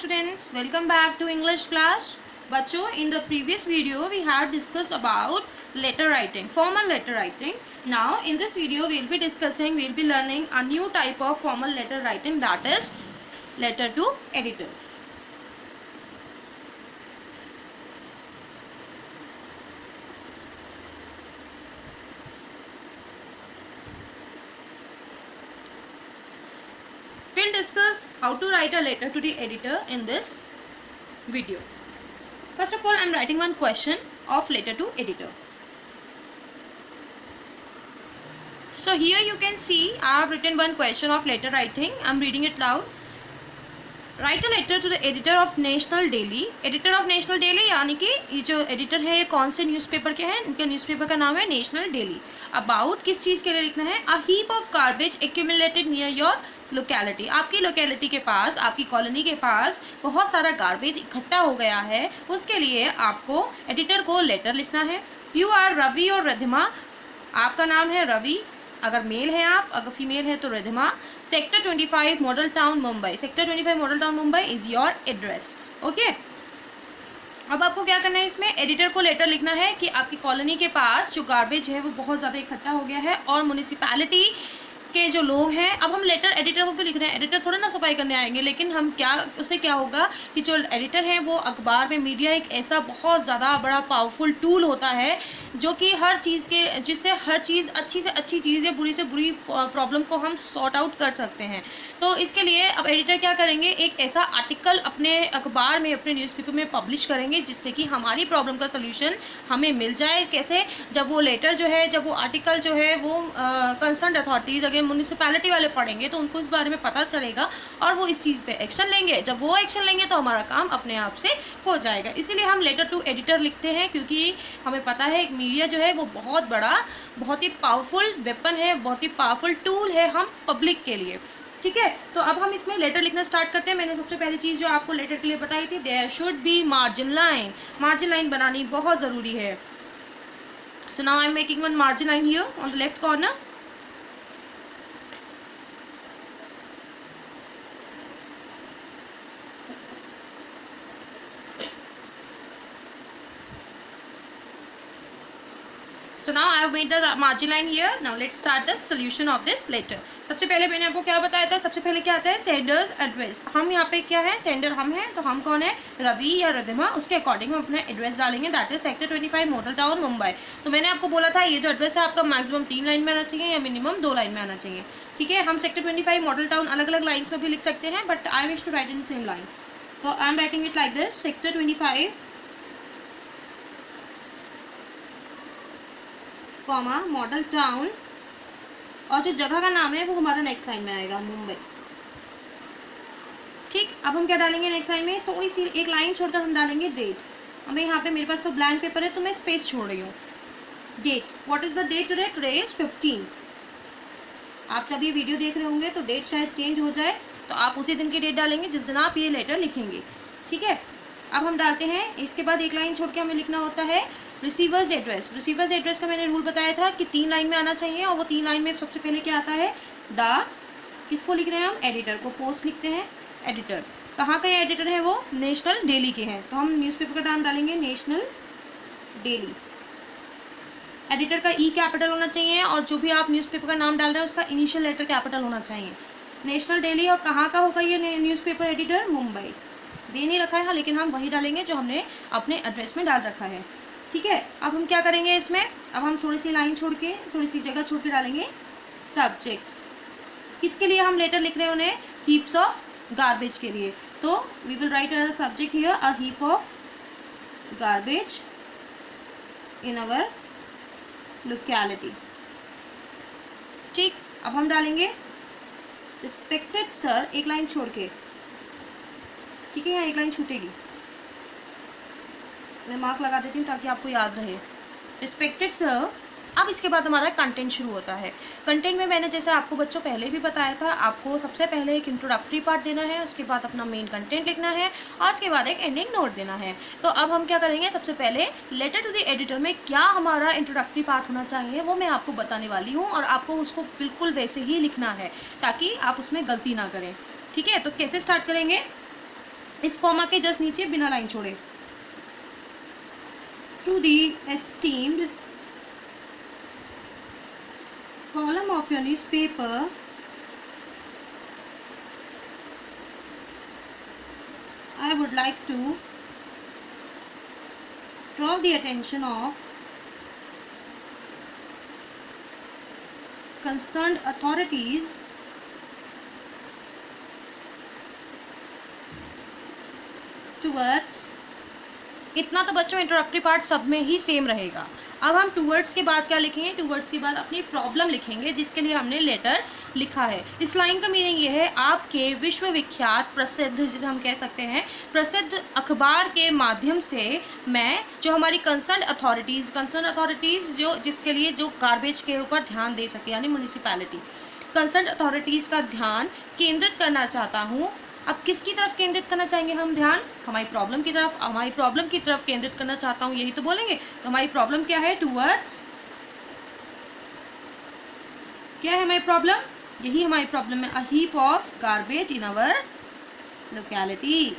students, welcome back to English class. बच्चों, in the previous video we had discussed about letter writing, formal letter writing. Now in this video we'll be learning a new type of formal letter writing, that is letter to editor. We'll discuss how to write a letter to the editor in this video. First of all, I am writing one question of letter to editor. So here you can see I have written one question of letter writing. I am reading it loud. Write a letter to the editor of National Daily. Editor of National Daily यानी कि ये जो editor है ये कौन से newspaper के हैं? इनके न्यूज़पेपर का नाम है नेशनल डेली. अबाउट किस चीज़ के लिए लिखना है? अ heap of garbage accumulated near your locality. आपकी लोकेलिटी के पास, आपकी कॉलोनी के पास बहुत सारा गार्बेज इकट्ठा हो गया है, उसके लिए आपको एडिटर को लेटर लिखना है. यू आर रवि और रिद्धिमा. आपका नाम है रवि, अगर मेल है आप, अगर फीमेल है तो Riddhima. Sector 25 model town Mumbai. Sector 25 model town Mumbai is your address. Okay, अब आपको क्या करना है, इसमें एडिटर को लेटर लिखना है कि आपकी कॉलोनी के पास जो गार्बेज है वो बहुत ज़्यादा इकट्ठा हो गया है और म्यूनिसिपैलिटी के जो लोग हैं. अब हम लेटर एडिटर को क्यों लिख रहे हैं? एडिटर थोड़ा ना सफाई करने आएंगे, लेकिन हम क्या, उससे क्या होगा कि जो एडिटर है वो अखबार में, मीडिया एक ऐसा बहुत ज़्यादा बड़ा पावरफुल टूल होता है जो कि हर चीज़ के, जिससे हर चीज़ अच्छी से अच्छी चीज़ या बुरी से बुरी प्रॉब्लम को हम सॉर्ट आउट कर सकते हैं. तो इसके लिए अब एडिटर क्या करेंगे, एक ऐसा आर्टिकल अपने अखबार में, अपने न्यूज़पेपर में पब्लिश करेंगे जिससे कि हमारी प्रॉब्लम का सल्यूशन हमें मिल जाए. कैसे? जब वो लेटर जो है, जब वो आर्टिकल जो है वो कंसर्न अथॉरिटीज़, अगर म्यूनिसिपैलिटी वाले पढ़ेंगे तो उनको इस बारे में पता चलेगा और वो इस चीज़ पे एक्शन लेंगे. जब वो एक्शन लेंगे तो हमारा काम अपने आप से हो जाएगा. इसीलिए हम लेटर टू एडिटर लिखते हैं, क्योंकि हमें पता है एक मीडिया जो है वो बहुत बड़ा, बहुत ही पावरफुल वेपन है, बहुत ही पावरफुल टूल है हम पब्लिक के लिए. ठीक है, तो अब हम इसमें लेटर लिखना स्टार्ट करते हैं. मैंने सबसे पहली चीज़ जो आपको लेटर के लिए बताई थी, there should be margin line. Margin line बनानी बहुत ज़रूरी है. So now I am making one margin line here on the left corner. So now I have made the margin line here. Now let's start the solution of this letter. सबसे पहले मैंने आपको क्या बताया था, सबसे पहले क्या आता है, सेंडर्स एड्रेस. हम यहाँ पे क्या है, सेंडर हम हैं, तो हम कौन है, रवि या रिद्धिमा. उसके अकॉर्डिंग हम अपना एड्रेस डालेंगे, that is sector 25 model town Mumbai. तो मैंने आपको बोला था ये जो एड्रेस है आपका मैक्सिमम 3 लाइन में आना चाहिए या मिनिमम 2 लाइन में आना चाहिए. ठीक है, हम सेक्टर 25 मॉडल टाउन अलग अलग लाइन्स में भी लिख सकते हैं, but I wish to write in same line. तो I am writing it like this, sector 25 comma model town, और जो जगह का नाम है वो हमारा नेक्स्ट लाइन में आएगा, मुंबई. ठीक, अब हम क्या डालेंगे नेक्स्ट लाइन में, थोड़ी सी एक लाइन छोड़कर हम डालेंगे डेट. हमें यहाँ पे, मेरे पास तो ब्लैंक पेपर है तो मैं स्पेस छोड़ रही हूँ. Date, what is the date today? Today is 15th. आप जब ये वीडियो देख रहे होंगे तो डेट शायद चेंज हो जाए, तो आप उसी दिन की डेट डालेंगे जिस दिन आप ये लेटर लिखेंगे. ठीक है, अब हम डालते हैं, इसके बाद एक लाइन छोड़ के हमें लिखना होता है रिसीवर्स एड्रेस. रिसीवर्स एड्रेस का मैंने रूल बताया था कि 3 लाइन में आना चाहिए, और वो 3 लाइन में सबसे पहले क्या आता है, द, किसको लिख रहे हैं हम, एडिटर को. पोस्ट लिखते हैं, एडिटर. कहाँ का ये एडिटर है, वो नेशनल डेली के हैं, तो हम न्यूज़पेपर का नाम डालेंगे नेशनल डेली. एडिटर का ई कैपिटल होना चाहिए, और जो भी आप न्यूज़पेपर का नाम डाल रहे हैं उसका इनिशियल लेटर कैपिटल होना चाहिए. नेशनल डेली, और कहाँ का होगा ये न्यूज़पेपर एडिटर, मुंबई. दे नहीं रखा है, लेकिन हम वही डालेंगे जो हमने अपने एड्रेस में डाल रखा है. ठीक है, अब हम क्या करेंगे इसमें, अब हम थोड़ी सी लाइन छोड़ के, थोड़ी सी जगह छोड़ के डालेंगे सब्जेक्ट. किसके लिए हम लेटर लिख रहे हैं, उन्हें हीप्स ऑफ गार्बेज के लिए. तो we will write a subject here, a heap of garbage in our locality. ठीक, अब हम डालेंगे रिस्पेक्टेड सर, एक लाइन छोड़ के. ठीक है, यहाँ एक लाइन छूटेगी, मैं मार्क लगा देती हूँ ताकि आपको याद रहे. Respected sir. अब इसके बाद हमारा कंटेंट शुरू होता है. कंटेंट में मैंने जैसे आपको बच्चों पहले भी बताया था, आपको सबसे पहले एक इंट्रोडक्टरी पार्ट देना है, उसके बाद अपना मेन कंटेंट लिखना है, और उसके बाद एक एंडिंग नोट देना है. तो अब हम क्या करेंगे, सबसे पहले लेटर टू द एडिटर में क्या हमारा इंट्रोडक्टरी पार्ट होना चाहिए वो मैं आपको बताने वाली हूँ, और आपको उसको बिल्कुल वैसे ही लिखना है ताकि आप उसमें गलती ना करें. ठीक है, तो कैसे स्टार्ट करेंगे, इस कॉमा के जस्ट नीचे बिना लाइन छोड़े, through the esteemed column of your newspaper I would like to draw the attention of concerned authorities towards, इतना तो बच्चों इंट्रोडक्टरी पार्ट सब में ही सेम रहेगा। अब हम टूवर्ड्स के बाद क्या लिखेंगे, टूवर्ड्स के बाद अपनी प्रॉब्लम लिखेंगे जिसके लिए हमने लेटर लिखा है। इस लाइन का मीनिंग ये है, आपके विश्वविख्यात प्रसिद्ध, जिसे हम कह सकते हैं प्रसिद्ध अखबार के माध्यम से मैं जो हमारी कंसर्न अथॉरिटीज़ जो जिसके लिए जो गार्बेज के ऊपर ध्यान दे सके, यानी म्यूनिसिपैलिटी, कंसर्न अथॉरिटीज़ का ध्यान केंद्रित करना चाहता हूँ। अब किसकी तरफ केंद्रित करना चाहेंगे हम ध्यान, हमारी प्रॉब्लम की तरफ केंद्रित करना चाहता हूँ, यही तो बोलेंगे। तो हमारी प्रॉब्लम क्या है, टूवर्ड्स, क्या है हमारी प्रॉब्लम, यही हमारी प्रॉब्लम है, अ heap of garbage in our locality.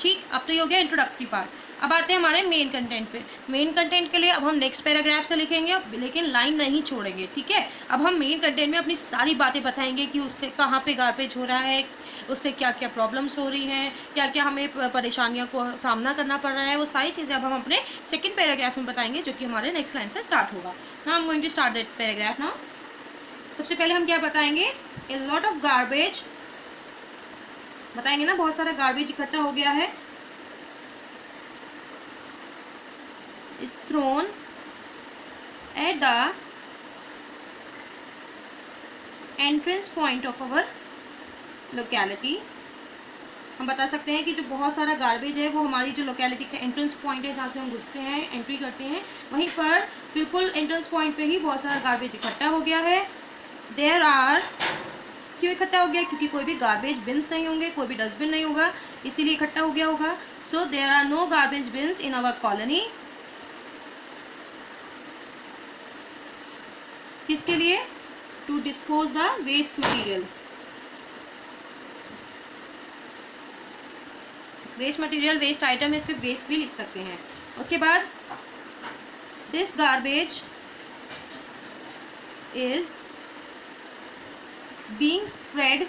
ठीक, अब तो ये हो गया इंट्रोडक्टरी पार्ट। अब आते हैं हमारे मेन कंटेंट पे। मेन कंटेंट के लिए अब हम नेक्स्ट पैराग्राफ से लिखेंगे, लेकिन लाइन नहीं छोड़ेंगे, ठीक है। अब हम मेन कंटेंट में अपनी सारी बातें बताएंगे कि उससे कहाँ पे गार्बेज हो रहा है, उससे क्या क्या प्रॉब्लम्स हो रही हैं, क्या क्या हमें परेशानियों को सामना करना पड़ रहा है, वो सारी चीज़ें अब हम अपने सेकेंड पैराग्राफ में बताएंगे, जो कि हमारे नेक्स्ट लाइन से स्टार्ट होगा। Now I am going to start that paragraph now. सबसे पहले हम क्या बताएंगे, ए लॉट ऑफ गार्बेज बताएंगे ना, बहुत सारा गार्बेज इकट्ठा हो गया है, is thrown at the entrance point of our locality। हम बता सकते हैं कि जो बहुत सारा गार्बेज है वो हमारी जो लोकेलिटी का एंट्रेंस पॉइंट है, जहाँ से हम घुसते हैं, एंट्री करते हैं, वहीं पर बिल्कुल एंट्रेंस पॉइंट पे ही बहुत सारा गार्बेज इकट्ठा हो गया है। देयर आर, क्यों इकट्ठा हो गया, क्योंकि कोई भी गार्बेज बिन्स नहीं होंगे, कोई भी डस्टबिन नहीं होगा, इसीलिए इकट्ठा हो गया होगा। So there are no garbage bins in our colony. किसके लिए, to dispose the waste material, waste item में सिर्फ वेस्ट भी लिख सकते हैं। उसके बाद this garbage is being spread,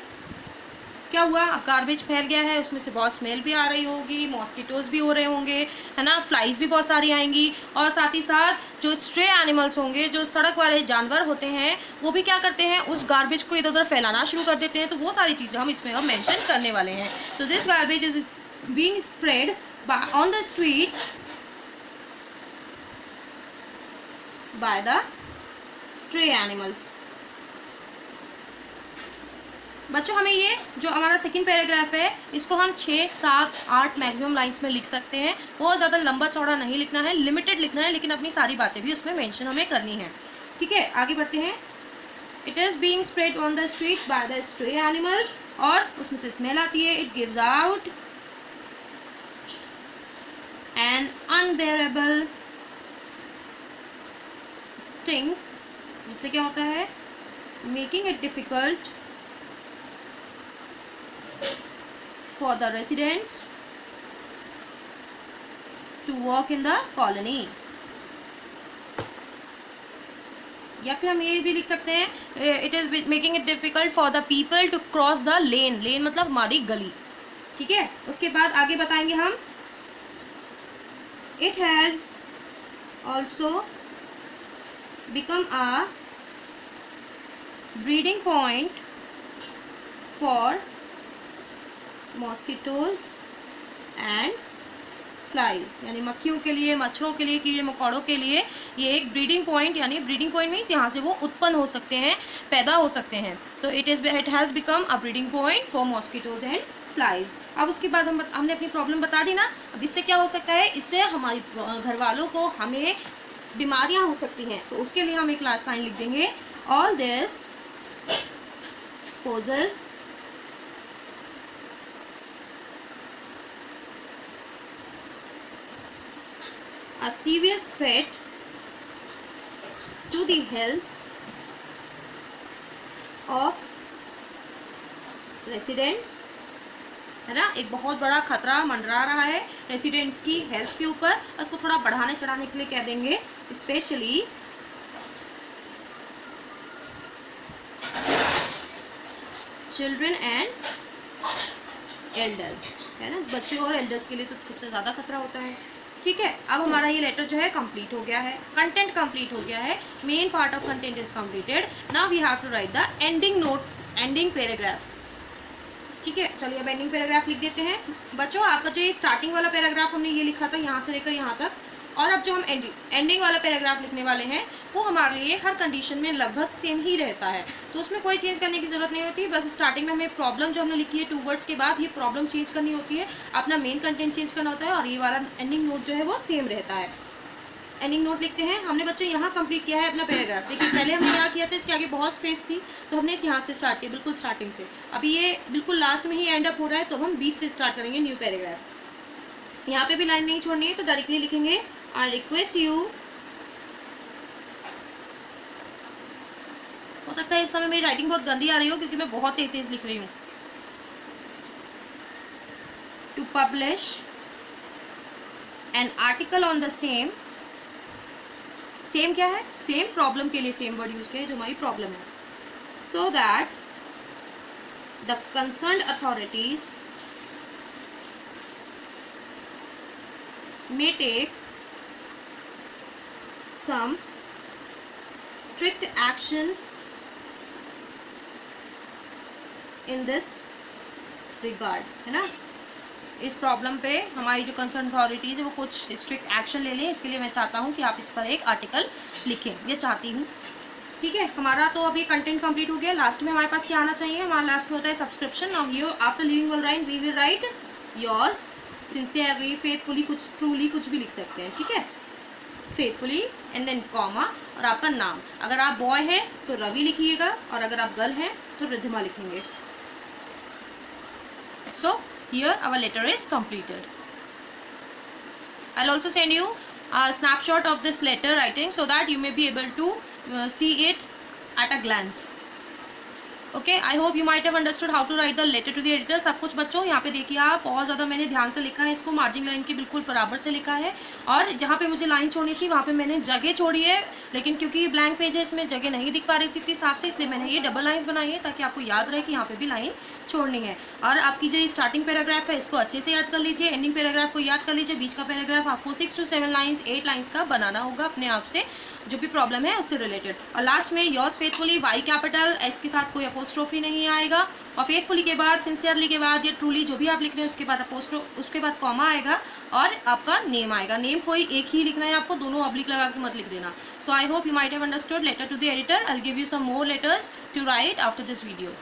क्या हुआ, गार्बेज फैल गया है, उसमें से बहुत स्मेल भी आ रही होगी, मॉस्किटोज भी हो रहे होंगे, है ना, फ्लाइज भी बहुत सारी आएंगी, और साथ ही साथ जो स्ट्रे एनिमल्स होंगे, जो सड़क वाले जानवर होते हैं, वो भी क्या करते हैं, उस गार्बेज को इधर उधर फैलाना शुरू कर देते हैं। तो वो सारी चीज़ें हम इसमें अब मेंशन करने वाले हैं। तो this garbage is being spread on the streets bye the stray animals. बच्चों हमें ये जो हमारा सेकंड पैराग्राफ है, इसको हम 6, 7, 8 मैक्सिमम लाइंस में लिख सकते हैं। बहुत ज़्यादा लंबा चौड़ा नहीं लिखना है, लिमिटेड लिखना है, लेकिन अपनी सारी बातें भी उसमें मेंशन हमें करनी है, ठीक है। आगे बढ़ते हैं। It is being spread on the street by the stray animals, और उसमें से स्मेल आती है। It gives out an unbearable stink, जिससे क्या होता है, making it difficult for the residents to walk in the colony। या फिर हम ये भी लिख सकते हैं, it is making it difficult for the people to cross the lane, lane मतलब हमारी गली, ठीक है। उसके बाद आगे बताएंगे हम, it has also become a breeding point for mosquitoes and flies, यानी मक्खियों के लिए, मच्छरों के लिए, कीड़े मकोड़ों के लिए ये एक ब्रीडिंग पॉइंट, यानी ब्रीडिंग पॉइंट मीन्स यहाँ से वो उत्पन्न हो सकते हैं, पैदा हो सकते हैं। तो it has become a breeding point for mosquitoes and flies. अब उसके बाद हमने अपनी प्रॉब्लम बता दी ना। अब इससे क्या हो सकता है, इससे हमारी घर वालों को, हमें बीमारियाँ हो सकती हैं। तो उसके लिए हम एक क्लास लाइन लिख देंगे, all this poses a serious threat to the health of residents, है ना, एक बहुत बड़ा खतरा मंडरा रहा है रेसिडेंट्स की हेल्थ के ऊपर, उसको थोड़ा बढ़ाने चढ़ाने के लिए कह देंगे स्पेशली चिल्ड्रन एंड एल्डर्स, है ना, बच्चों और एल्डर्स के लिए तो सबसे ज़्यादा खतरा होता है। ठीक है, अब हमारा ये लेटर जो है कंप्लीट हो गया है, कंटेंट कंप्लीट हो गया है, main part of content is completed. Now we have to write the ending note, ending paragraph. ठीक है, चलिए अब एंडिंग पैराग्राफ लिख देते हैं। बच्चों आपका जो ये स्टार्टिंग वाला पैराग्राफ हमने ये लिखा था यहाँ से लेकर यहाँ तक, और अब जो हम एंडिंग वाला पैराग्राफ लिखने वाले हैं वो हमारे लिए हर कंडीशन में लगभग सेम ही रहता है, तो उसमें कोई चेंज करने की ज़रूरत नहीं होती। बस स्टार्टिंग में हमें प्रॉब्लम जो हमने लिखी है 2 वर्ड्स के बाद, ये प्रॉब्लम चेंज करनी होती है, अपना मेन कंटेंट चेंज करना होता है, और ये वाला एंडिंग नोट जो है वो सेम रहता है। एंडिंग नोट लिखते हैं। हमने बच्चों यहाँ कंप्लीट किया है अपना पैराग्राफ। देखिए पहले हमने यहाँ किया था, इसके आगे बहुत स्पेस थी, तो हमने इस यहाँ से स्टार्ट किया, बिल्कुल स्टार्टिंग से। अभी ये बिल्कुल लास्ट में ही एंड अप हो रहा है, तो हम 20 से स्टार्ट करेंगे न्यू पैराग्राफ। यहाँ पे भी लाइन नहीं छोड़नी है, तो डायरेक्टली लिखेंगे आई रिक्वेस्ट यू। हो सकता है इस समय मेरी राइटिंग बहुत गंदी आ रही हो, क्योंकि मैं बहुत तेज लिख रही हूँ। To publish an article on the same, same क्या है, सेम प्रॉब्लम के लिए सेम वर्ड यूज किया है जो हमारी प्रॉब्लम है, so that the concerned authorities may take some strict action in this regard, है ना। इस प्रॉब्लम पे हमारी जो कंसर्न अथॉरिटीज है वो कुछ स्ट्रिक्ट एक्शन ले लें, इसके लिए मैं चाहता हूँ कि आप इस पर एक आर्टिकल लिखें, ये चाहती हूँ। ठीक है, हमारा तो अभी कंटेंट कंप्लीट हो गया। लास्ट में हमारे पास क्या आना चाहिए, हमारा लास्ट में होता है subscription. Now you after leaving will write, we will write yours sincerely, faithfully, कुछ ट्रूली, कुछ भी लिख सकते हैं। ठीक है, फेथफुली एंड देन कॉमा और आपका नाम। अगर आप बॉय हैं तो रवि लिखिएगा, और अगर आप गर्ल हैं तो रिद्धिमा लिखेंगे। So here hour later is completed. I'll also send you a snapshot of this letter writing so that you may be able to see it at a glance. Okay, I hope you might have understood how to write the letter to the editor. सब कुछ बच्चों यहाँ पे देखिए आप, बहुत ज़्यादा मैंने ध्यान से लिखा है इसको, मार्जिन लाइन के बिल्कुल बराबर से लिखा है, और जहाँ पे मुझे लाइन छोड़नी थी वहाँ पे मैंने जगह छोड़ी है, लेकिन क्योंकि ये ब्लैंक पेज है इसमें जगह नहीं दिख पा रही थी साफ से, इसलिए मैंने ये डबल लाइन्स बनाई है ताकि आपको याद रहे कि यहाँ पे भी लाइन छोड़नी है। और आपकी जो स्टार्टिंग पैराग्राफ है इसको अच्छे से याद कर लीजिए, एंडिंग पैराग्राफ को याद कर लीजिए, बीच का पैराग्राफ आपको 6 to 7 लाइन्स 8 लाइन्स का बनाना होगा अपने आप से, जो भी प्रॉब्लम है उससे रिलेटेड। और लास्ट में yours faithfully, Y capital, S के साथ कोई अपोस्ट्रोफी नहीं आएगा, और फेथफुली के बाद, सिंसियरली के बाद, या ट्रूली जो भी आप लिख रहे हैं उसके बाद उसके बाद कॉमा आएगा, और आपका नेम आएगा। नेम कोई एक ही लिखना है आपको, दोनों ऑब्लिक लगा के मत लिख देना। So I hope you might have understood letter to the editor. I will give you some more letters to write after this video.